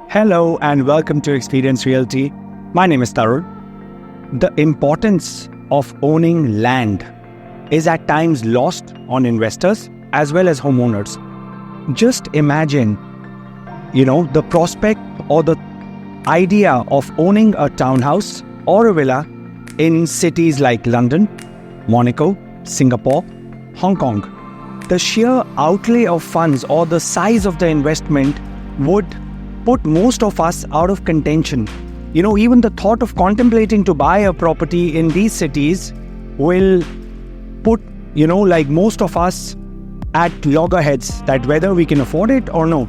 Hello and welcome to Experience Realty. My name is Tarun. The importance of owning land is at times lost on investors as well as homeowners. Just imagine, the prospect or the idea of owning a townhouse or a villa in cities like London, Monaco, Singapore, Hong Kong. The sheer outlay of funds or the size of the investment would put most of us out of contention. Even the thought of contemplating to buy a property in these cities will put, most of us at loggerheads that whether we can afford it or no.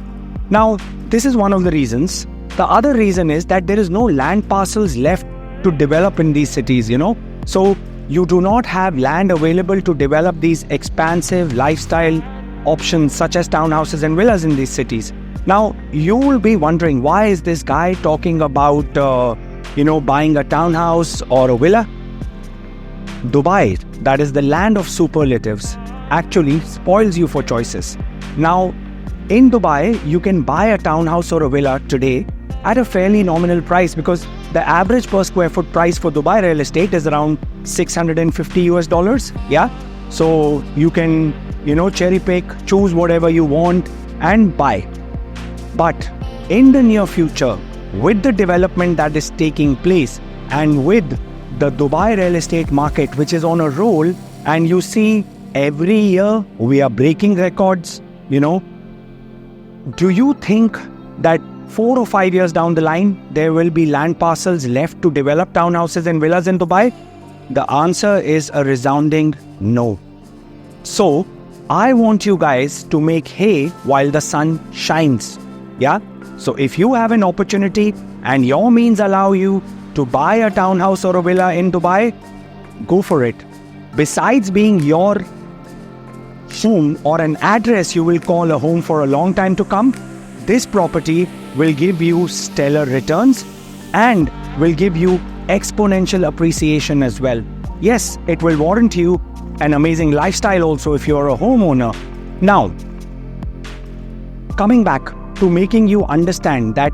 Now, this is one of the reasons. The other reason is that there is no land parcels left to develop in these cities, So, you do not have land available to develop these expansive lifestyle options such as townhouses and villas in these cities. Now, you will be wondering, why is this guy talking about, buying a townhouse or a villa? Dubai, that is the land of superlatives, actually spoils you for choices. Now, in Dubai, you can buy a townhouse or a villa today at a fairly nominal price because the average per square foot price for Dubai real estate is around $650. Yeah. So you can, cherry pick, choose whatever you want and buy. But in the near future, with the development that is taking place and with the Dubai real estate market, which is on a roll, and you see every year we are breaking records, do you think that 4 or 5 years down the line, there will be land parcels left to develop townhouses and villas in Dubai? The answer is a resounding no. So, I want you guys to make hay while the sun shines. Yeah? So if you have an opportunity and your means allow you to buy a townhouse or a villa in Dubai, go for it. Besides being your home or an address you will call a home for a long time to come, this property will give you stellar returns and will give you exponential appreciation as well. Yes, it will warrant you an amazing lifestyle also if you're a homeowner. Now, coming back to making you understand that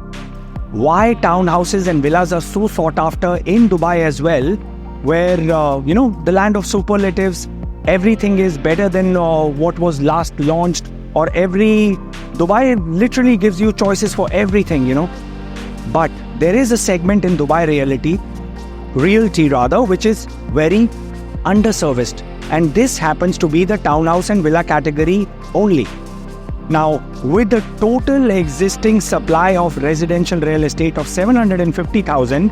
why townhouses and villas are so sought after in Dubai as well, where, the land of superlatives, everything is better than what was last launched, or Dubai literally gives you choices for everything, But there is a segment in Dubai realty, which is very underserviced. And this happens to be the townhouse and villa category only. Now, with the total existing supply of residential real estate of 750,000,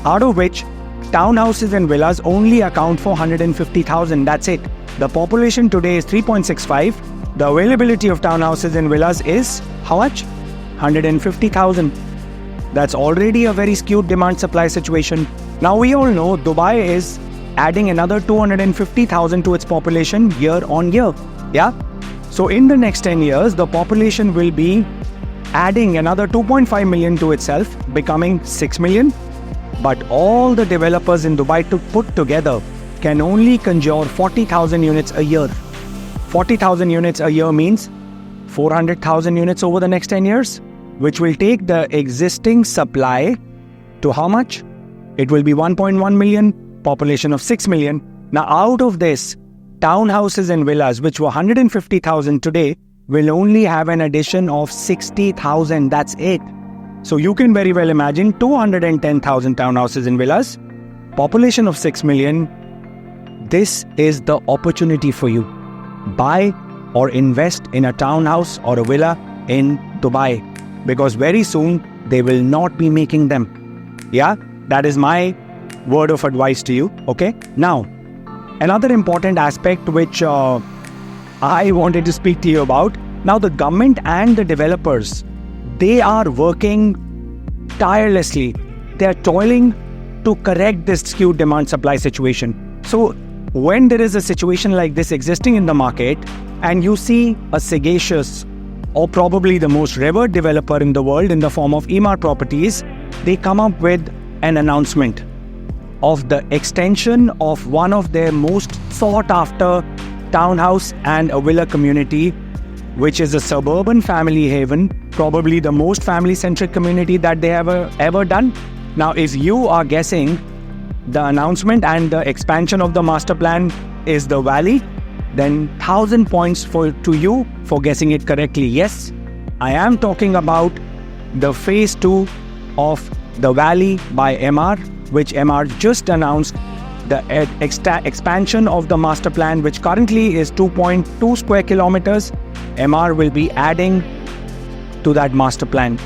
out of which townhouses and villas only account for 150,000, that's it. The population today is 3.65. The availability of townhouses and villas is how much? 150,000. That's already a very skewed demand-supply situation. Now, we all know Dubai is adding another 250,000 to its population year on year. Yeah? So in the next 10 years, the population will be adding another 2.5 million to itself, becoming 6 million. But all the developers in Dubai to put together can only conjure 40,000 units a year. 40,000 units a year means 400,000 units over the next 10 years, which will take the existing supply to how much? It will be 1.1 million, population of 6 million. Now out of this, townhouses and villas, which were 150,000 today, will only have an addition of 60,000. That's it. So you can very well imagine 210,000 townhouses and villas, population of 6 million. This is the opportunity for you. Buy or invest in a townhouse or a villa in Dubai, because very soon they will not be making them. Yeah, that is my word of advice to you. Okay. Now, another important aspect which I wanted to speak to you about. Now, the government and the developers, they are working tirelessly. They are toiling to correct this skewed demand-supply situation. So, when there is a situation like this existing in the market, and you see a sagacious or probably the most revered developer in the world in the form of Emaar Properties, they come up with an announcement of the extension of one of their most sought after townhouse and a villa community which is a suburban family haven, probably the most family-centric community that they have ever done. Now, if you are guessing the announcement and the expansion of the master plan is the valley, then 1,000 points to you for guessing it correctly. Yes, I am talking about the phase 2 of the valley by Emaar, which Emaar just announced. The expansion of the master plan, which currently is 2.2 square kilometers, Emaar will be adding to that master plan.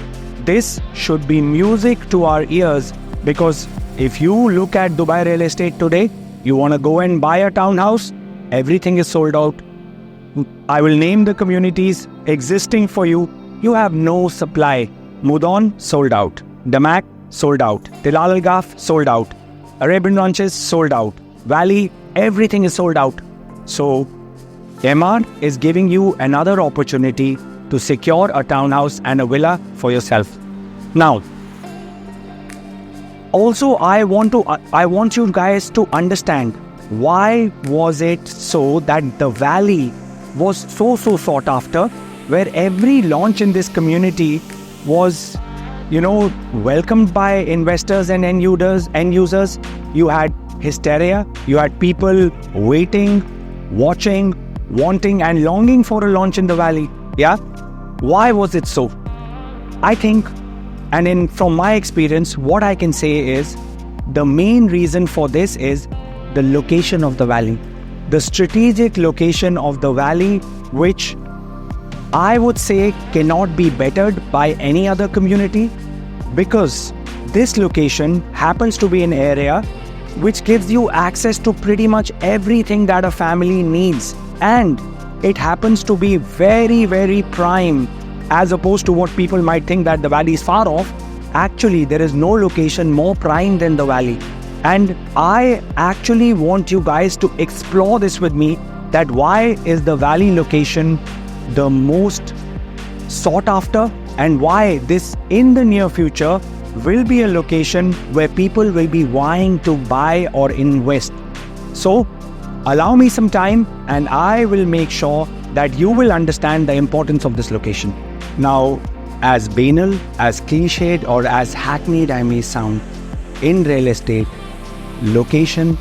This should be music to our ears, because if you look at Dubai real estate today, you want to go and buy a townhouse, everything is sold out. I will name the communities existing for you. You have no supply. Mudon, sold out. Damak, sold out. Tilal Al Gaf, sold out. Arabian Ranches, sold out. Valley, everything is sold out. So, Emaar is giving you another opportunity to secure a townhouse and a villa for yourself. Now, also I want you guys to understand, why was it so that the valley was so sought after, where every launch in this community was welcomed by investors and end users. You had hysteria, you had people waiting, watching, wanting and longing for a launch in the valley. Yeah? Why was it so? I think, and from my experience, what I can say is, the main reason for this is the location of the valley. The strategic location of the valley, which I would say cannot be bettered by any other community, because this location happens to be an area which gives you access to pretty much everything that a family needs, and it happens to be very, very prime, as opposed to what people might think that the valley is far off. Actually, there is no location more prime than the valley, and I actually want you guys to explore this with me, that why is the valley location the most sought after, and why this in the near future will be a location where people will be vying to buy or invest. So allow me some time and I will make sure that you will understand the importance of this location. Now, as banal, as cliched or as hackneyed I may sound, in real estate, location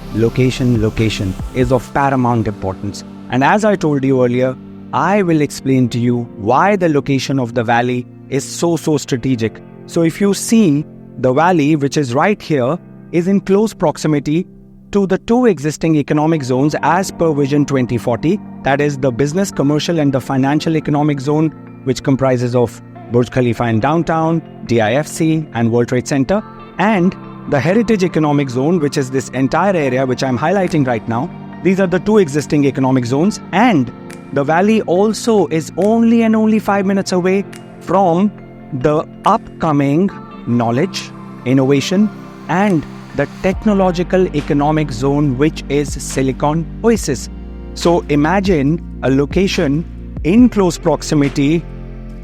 is of paramount importance. And as I told you earlier, I will explain to you why the location of the valley is so strategic. So if you see, the valley, which is right here, is in close proximity to the two existing economic zones as per Vision 2040, that is the business, commercial and the financial economic zone, which comprises of Burj Khalifa in downtown, DIFC and World Trade Center, and the heritage economic zone, which is this entire area which I'm highlighting right now. These are the two existing economic zones, and the valley also is only 5 minutes away from the upcoming knowledge, innovation and the technological economic zone, which is Silicon Oasis. So imagine a location in close proximity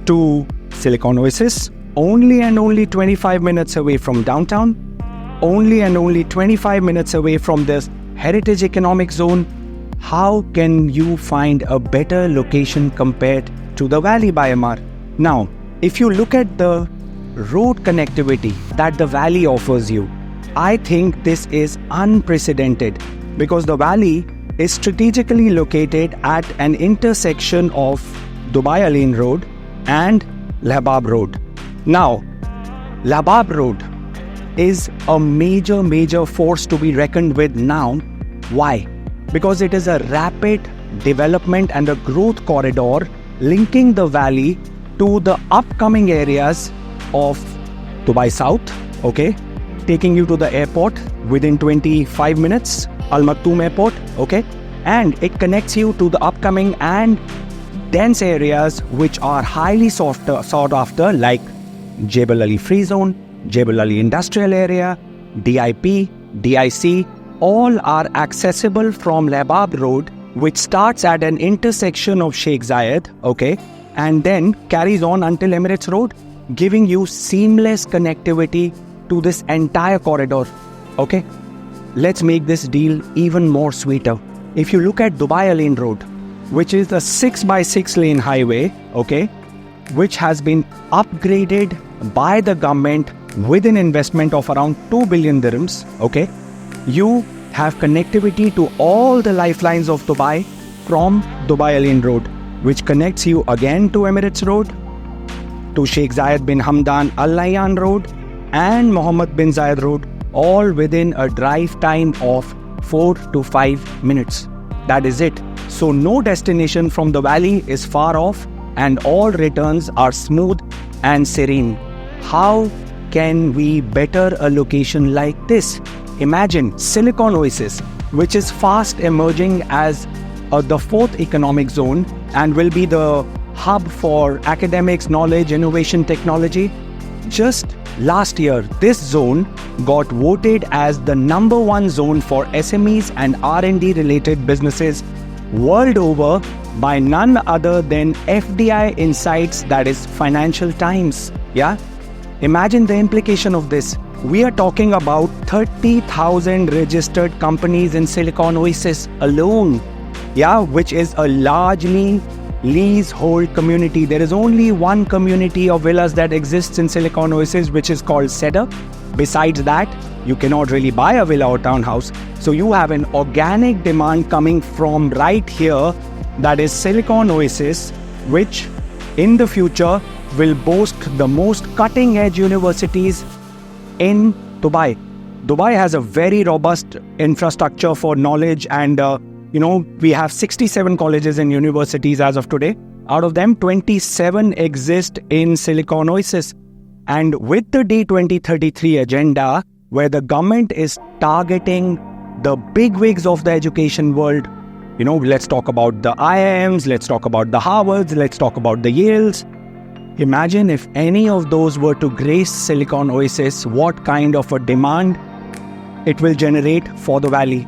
to Silicon Oasis, only 25 minutes away from downtown, only 25 minutes away from this heritage economic zone. How can you find a better location compared to the valley by Emaar? Now, if you look at the road connectivity that the valley offers you, I think this is unprecedented, because the valley is strategically located at an intersection of Dubai Al Ain Road and Lahbab Road. Now, Lahbab Road is a major force to be reckoned with now. Why? Because it is a rapid development and a growth corridor linking the valley to the upcoming areas of Dubai South, okay? Taking you to the airport within 25 minutes, Al Maktoum Airport, okay? And it connects you to the upcoming and dense areas which are highly sought after, like Jebel Ali Free Zone, Jebel Ali Industrial Area, DIP, DIC, all are accessible from Lahbab Road, which starts at an intersection of Sheikh Zayed, okay, and then carries on until Emirates Road, giving you seamless connectivity to this entire corridor, okay? Let's make this deal even more sweeter. If you look at Dubai Al Ain Road, which is a 6x6 lane highway, okay, which has been upgraded by the government with an investment of around 2 billion dirhams, okay. You have connectivity to all the lifelines of Dubai from Dubai Al Ain Road, which connects you again to Emirates Road, to Sheikh Zayed bin Hamdan Al Nahyan Road and Mohammed bin Zayed Road, all within a drive time of 4 to 5 minutes. That is it. So no destination from the valley is far off and all returns are smooth and serene. How can we better a location like this? Imagine Silicon Oasis, which is fast emerging as the fourth economic zone and will be the hub for academics, knowledge, innovation, technology. Just last year, this zone got voted as the #1 zone for SMEs and R&D related businesses world over by none other than FDI Insights, that is Financial Times. Yeah? Imagine the implication of this. We are talking about 30,000 registered companies in Silicon Oasis alone. Yeah, which is a largely leasehold community. There is only one community of villas that exists in Silicon Oasis, which is called Cedar. Besides that, you cannot really buy a villa or townhouse. So you have an organic demand coming from right here, that is Silicon Oasis, which in the future will boast the most cutting-edge universities in Dubai. Dubai has a very robust infrastructure for knowledge and we have 67 colleges and universities as of today. Out of them, 27 exist in Silicon Oasis. And with the D2033 agenda, where the government is targeting the bigwigs of the education world, let's talk about the IIMs, let's talk about the Harvards, let's talk about the Yales. Imagine if any of those were to grace Silicon Oasis, what kind of a demand it will generate for the valley.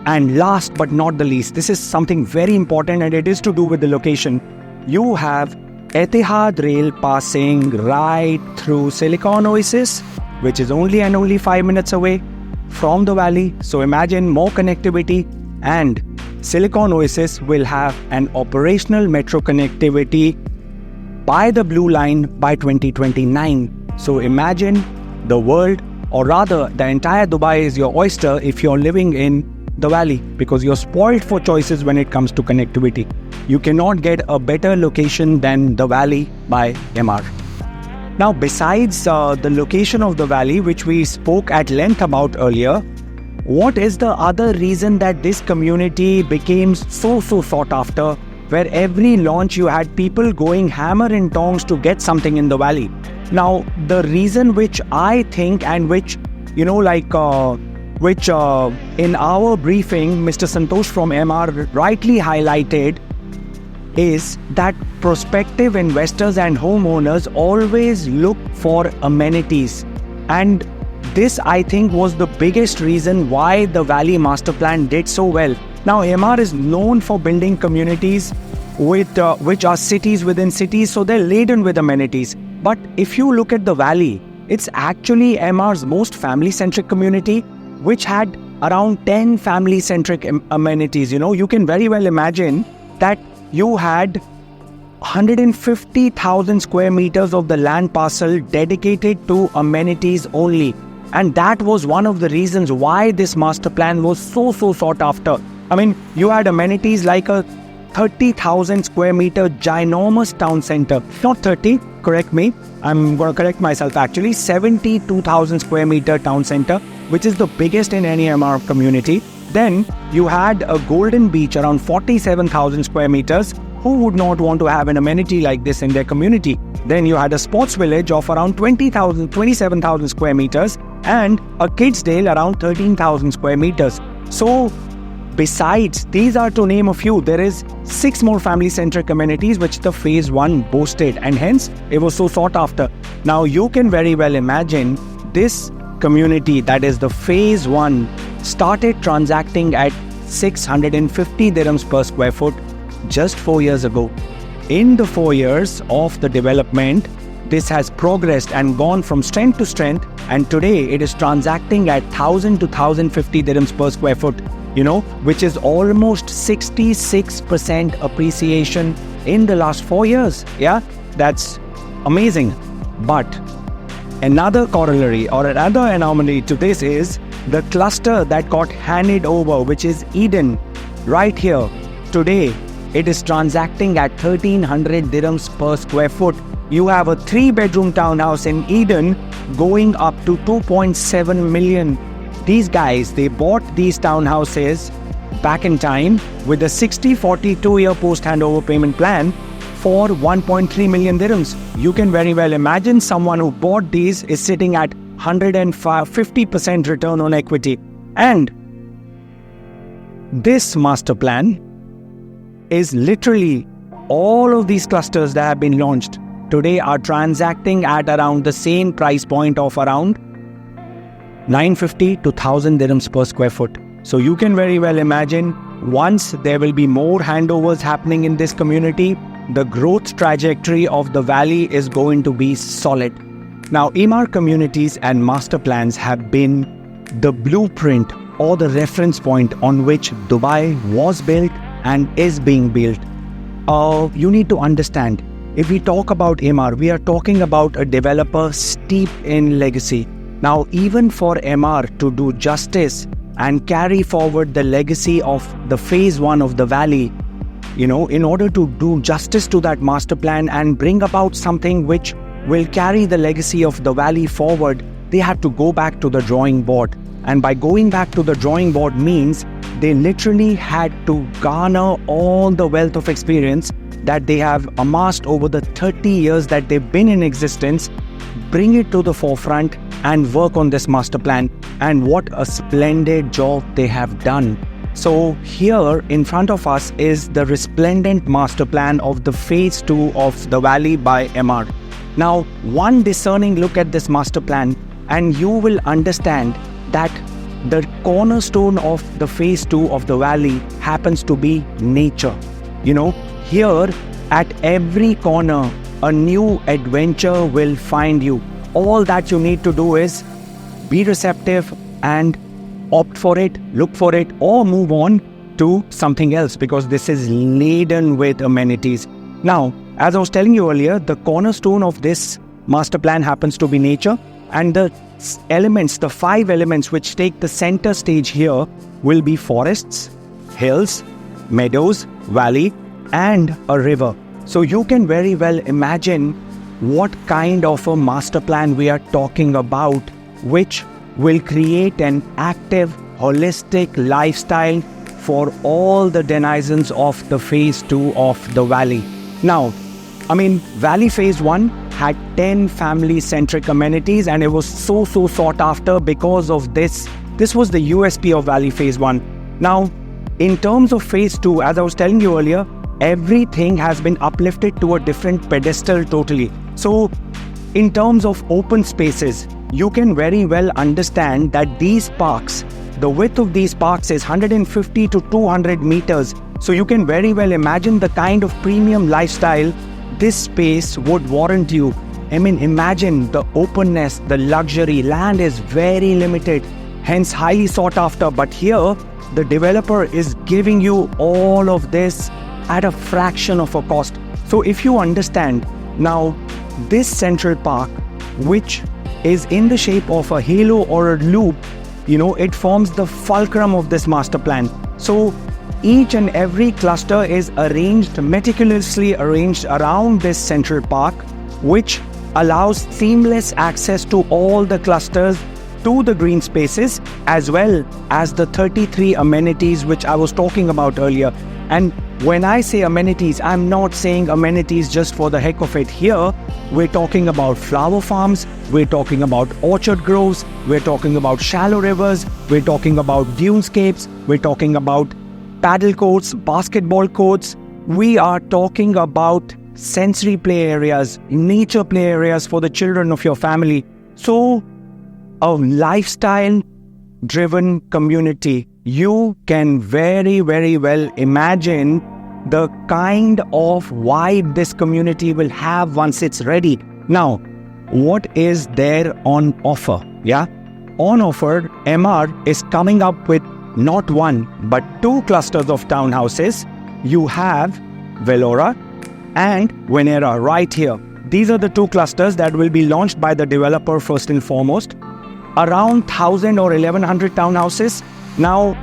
And last but not the least, this is something very important and it is to do with the location. You have Etihad Rail passing right through Silicon Oasis, which is only 5 minutes away from the valley. So imagine more connectivity, and Silicon Oasis will have an operational metro connectivity by the Blue Line by 2029. So imagine the world, or rather the entire Dubai is your oyster if you're living in the valley, because you're spoiled for choices when it comes to connectivity. You cannot get a better location than the valley by Emaar. Now, besides the location of the valley, which we spoke at length about earlier, what is the other reason that this community became so sought after, where every launch you had people going hammer and tongs to get something in the valley? Now, the reason which I think and which, in our briefing, Mr. Santosh from Emaar rightly highlighted, is that prospective investors and homeowners always look for amenities. And this, I think, was the biggest reason why the Valley Master Plan did so well. Now, Emaar is known for building communities which are cities within cities, so they're laden with amenities. But if you look at the Valley, it's actually Emaar's most family-centric community, which had around 10 family-centric amenities. You can very well imagine that you had 150,000 square meters of the land parcel dedicated to amenities only. And that was one of the reasons why this master plan was so sought after. I mean, you had amenities like a 30,000 square meter ginormous town center. Not 30, correct me. I'm going to correct myself actually. 72,000 square meter town center, which is the biggest in any Emaar community. Then you had a golden beach around 47,000 square meters. Who would not want to have an amenity like this in their community? Then you had a sports village of around 27,000 square meters and a kids' dale around 13,000 square meters. So besides, these are to name a few, there is 6 more family-centric amenities which the phase 1 boasted, and hence it was so sought after. Now you can very well imagine this community, that is the phase 1, started transacting at 650 dirhams per square foot just 4 years ago. In the 4 years of the development, this has progressed and gone from strength to strength, and today it is transacting at 1,000 to 1,050 dirhams per square foot. which is almost 66% appreciation in the last 4 years. Yeah, that's amazing. But another corollary or another anomaly to this is the cluster that got handed over, which is Eden, right here. Today, it is transacting at 1300 dirhams per square foot. You have a 3-bedroom townhouse in Eden going up to 2.7 million. These guys, they bought these townhouses back in time with a 60-40 2-year post-handover payment plan for 1.3 million dirhams. You can very well imagine someone who bought these is sitting at 150% return on equity. And this master plan is literally all of these clusters that have been launched today are transacting at around the same price point of around 950 to 1000 dirhams per square foot. So you can very well imagine, once there will be more handovers happening in this community, the growth trajectory of the valley is going to be solid. Now, Emaar communities and master plans have been the blueprint or the reference point on which Dubai was built and is being built. You need to understand, if we talk about Emaar, we are talking about a developer steeped in legacy. Now, even for Emaar to do justice and carry forward the legacy of the phase 1 of the valley, in order to do justice to that master plan and bring about something which will carry the legacy of the valley forward, they had to go back to the drawing board. And by going back to the drawing board means they literally had to garner all the wealth of experience that they have amassed over the 30 years that they've been in existence, bring it to the forefront and work on this master plan. And what a splendid job they have done. So here in front of us is the resplendent master plan of the phase 2 of the valley by Emaar. Now, one discerning look at this master plan and you will understand that the cornerstone of the phase 2 of the valley happens to be nature. Here at every corner, a new adventure will find you. All that you need to do is be receptive and opt for it, look for it, or move on to something else, because this is laden with amenities. Now, as I was telling you earlier, the cornerstone of this master plan happens to be nature, and the elements, the 5 elements which take the center stage here will be forests, hills, meadows, valley, and a river. So you can very well imagine what kind of a master plan we are talking about, which will create an active, holistic lifestyle for all the denizens of the phase 2 of the valley. Now, Valley phase 1 had 10 family-centric amenities, and it was so sought after because of this. This was the USP of Valley phase 1. Now, in terms of phase 2, as I was telling you earlier, everything has been uplifted to a different pedestal totally. So, in terms of open spaces, you can very well understand that these parks, the width of these parks is 150 to 200 meters. So you can very well imagine the kind of premium lifestyle this space would warrant you. Imagine the openness, the luxury. Land is very limited, hence highly sought after. But here, the developer is giving you all of this at a fraction of a cost. So if you understand, now this central park, which is in the shape of a halo or a loop, it forms the fulcrum of this master plan. So each and every cluster is meticulously arranged around this central park, which allows seamless access to all the clusters, to the green spaces, as well as the 33 amenities which I was talking about earlier. And when I say amenities, I'm not saying amenities just for the heck of it. Here, we're talking about flower farms, we're talking about orchard groves, we're talking about shallow rivers, we're talking about dunescapes, we're talking about paddle courts, basketball courts. We are talking about sensory play areas, nature play areas for the children of your family. So, a lifestyle-driven community. You can very, very well imagine the kind of vibe this community will have once it's ready. Now, what is there on offer? On offer, Emaar is coming up with not one, but two clusters of townhouses. You have Velora and Venera right here. These are the two clusters that will be launched by the developer first and foremost. Around 1,000 or 1,100 townhouses. Now,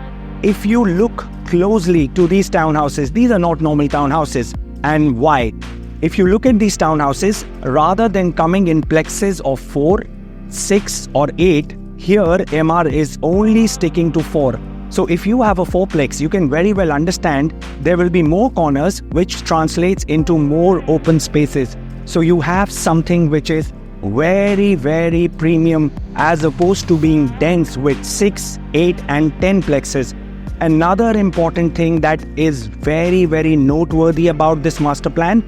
if you look closely to these townhouses, these are not normal townhouses. And why? If you look at these townhouses, rather than coming in plexes of 4, 6 or 8, here Emaar is only sticking to 4. So if you have a 4-plex, you can very well understand there will be more corners, which translates into more open spaces. So you have something which is very, very premium as opposed to being dense with 6, 8 and 10 plexes. Another important thing that is very, very noteworthy about this master plan,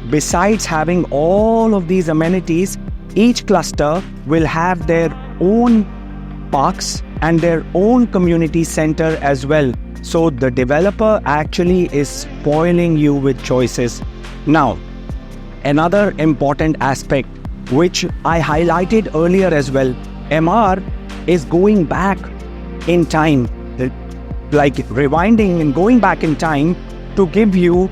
besides having all of these amenities, each cluster will have their own parks and their own community center as well. So the developer actually is spoiling you with choices. Now, another important aspect which I highlighted earlier as well, Emaar is going back in time, like rewinding and going back in time to give you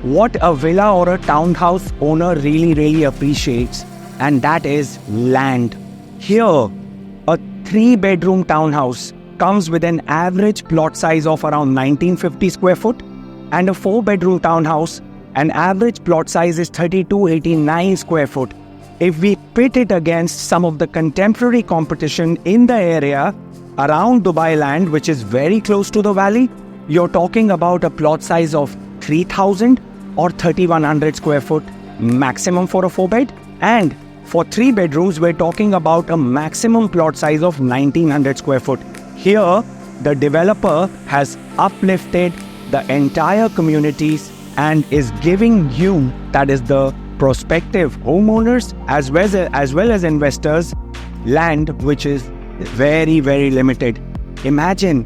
what a villa or a townhouse owner really appreciates, and that is land. Here, a 3-bedroom townhouse comes with an average plot size of around 1950 square foot, and a 4-bedroom townhouse, an average plot size is 3289 square foot. If we pit it against some of the contemporary competition in the area around Dubai land, which is very close to the valley, you're talking about a plot size of 3000 or 3100 square foot maximum for a 4-bed, and for 3 bedrooms we're talking about a maximum plot size of 1900 square foot. Here the developer has uplifted the entire communities and is giving you, that is the prospective homeowners as well as investors, land which is very limited. Imagine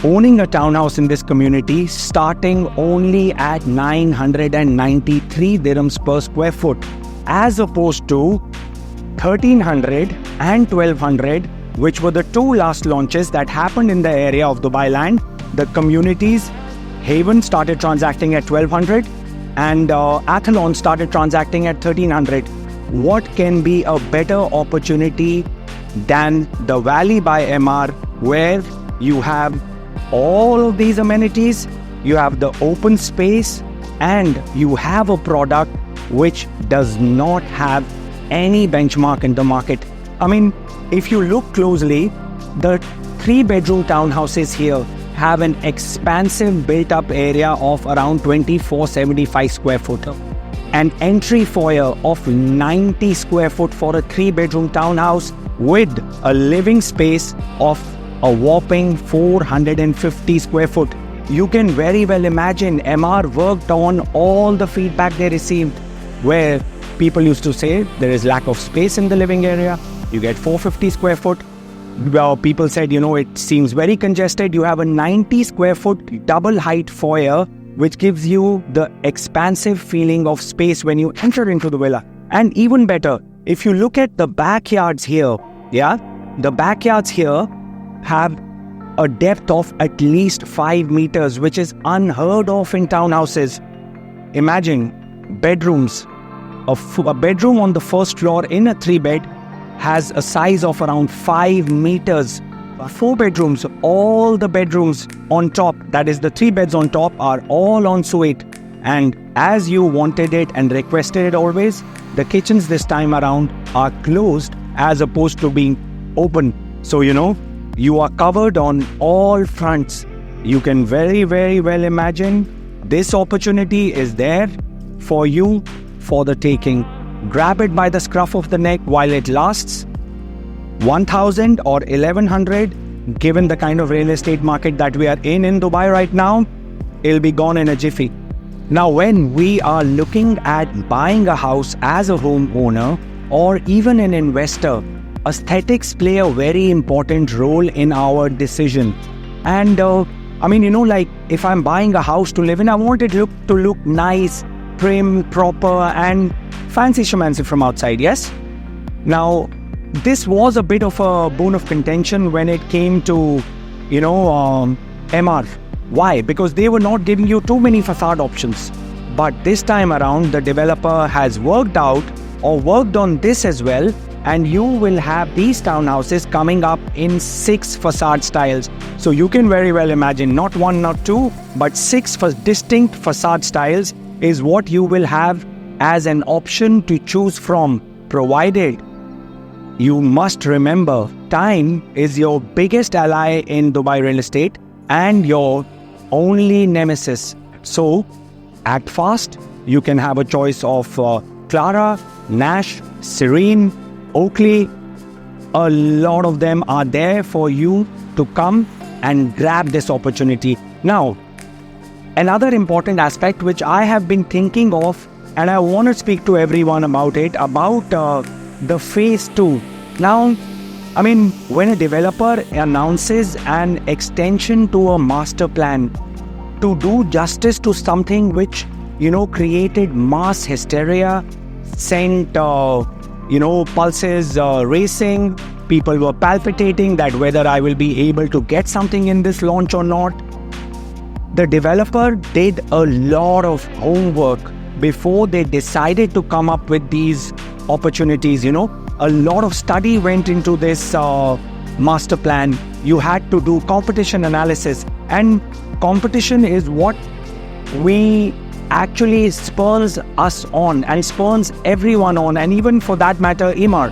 owning a townhouse in this community starting only at 993 dirhams per square foot, as opposed to 1300 and 1200, which were the two last launches that happened in the area of Dubai land. The communities, Haven started transacting at 1200 and Athlon started transacting at 1300. What can be a better opportunity than the Valley by Emaar, where you have all of these amenities, you have the open space, and you have a product which does not have any benchmark in the market. I mean, if you look closely, the 3-bedroom townhouses here have an expansive built-up area of around 2475 square foot. An entry foyer of 90 square foot for a 3-bedroom townhouse with a living space of a whopping 450 square foot. You can very well imagine Emaar worked on all the feedback they received, where people used to say there is lack of space in the living area. You get 450 square foot. Well, people said, it seems very congested. You have a 90 square foot double height foyer, which gives you the expansive feeling of space when you enter into the villa. And even better, if you look at the backyards here, the backyards here have a depth of at least 5 meters, which is unheard of in townhouses. Imagine bedrooms. A bedroom on the first floor in a 3-bed has a size of around 5 meters. 4 bedrooms, all the bedrooms on top, that is the 3 beds on top, are all en suite. And as you wanted it and requested it always, the kitchens this time around are closed as opposed to being open. So you are covered on all fronts. You can very well imagine this opportunity is there for you for the taking. Grab it by the scruff of the neck while it lasts. 1000 or 1100, given the kind of real estate market that we are in Dubai right now, it'll be gone in a jiffy. Now, when we are looking at buying a house as a homeowner or even an investor, aesthetics play a very important role in our decision. And if I'm buying a house to live in, I want it to look nice, prim, proper and fancy schmancy from outside, yes? Now, this was a bit of a bone of contention when it came to Emaar. Why? Because they were not giving you too many facade options. But this time around, the developer has worked out or worked on this as well, and you will have these townhouses coming up in 6 facade styles. So you can very well imagine not 1, not 2, but 6 distinct facade styles is what you will have as an option to choose from, provided you must remember time is your biggest ally in Dubai real estate and your only nemesis. So act fast. You can have a choice of Clara, Nash, Serene, Oakley. A lot of them are there for you to come and grab this opportunity. Now, another important aspect which I have been thinking of, and I want to speak to everyone about it, about the phase 2. Now, when a developer announces an extension to a master plan to do justice to something which, created mass hysteria, sent, pulses racing, people were palpitating that whether I will be able to get something in this launch or not. The developer did a lot of homework before they decided to come up with these opportunities. A lot of study went into this master plan. You had to do competition analysis, and competition is what we actually spurs us on and spurs everyone on, and even for that matter, Emaar.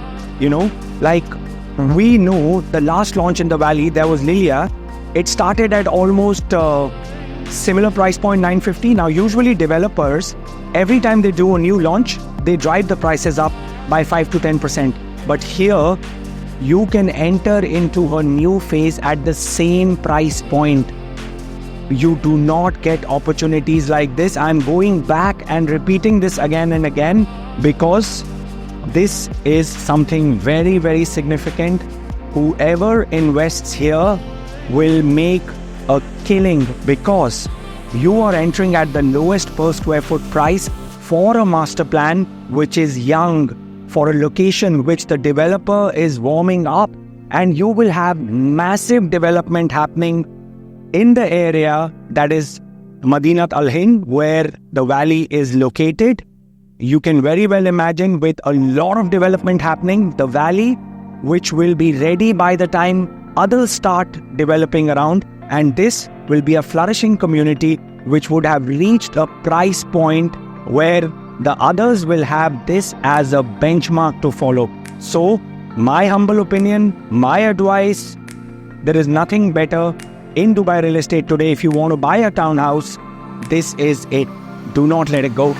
We know the last launch in the valley, there was Lilia. It started at almost similar price point, 950. Now, usually developers, every time they do a new launch, they drive the prices up by 5 to 10%. But here, you can enter into a new phase at the same price point. You do not get opportunities like this. I'm going back and repeating this again and again because this is something very, very significant. Whoever invests here will make a killing because you are entering at the lowest per square foot price for a master plan which is young, for a location which the developer is warming up, and you will have massive development happening in the area that is Dubai Al Ain, where the valley is located. You can very well imagine with a lot of development happening, the valley which will be ready by the time others start developing around, and this will be a flourishing community which would have reached a price point where the others will have this as a benchmark to follow. So, my humble opinion, my advice, there is nothing better in Dubai real estate today. If you want to buy a townhouse, this is it. Do not let it go.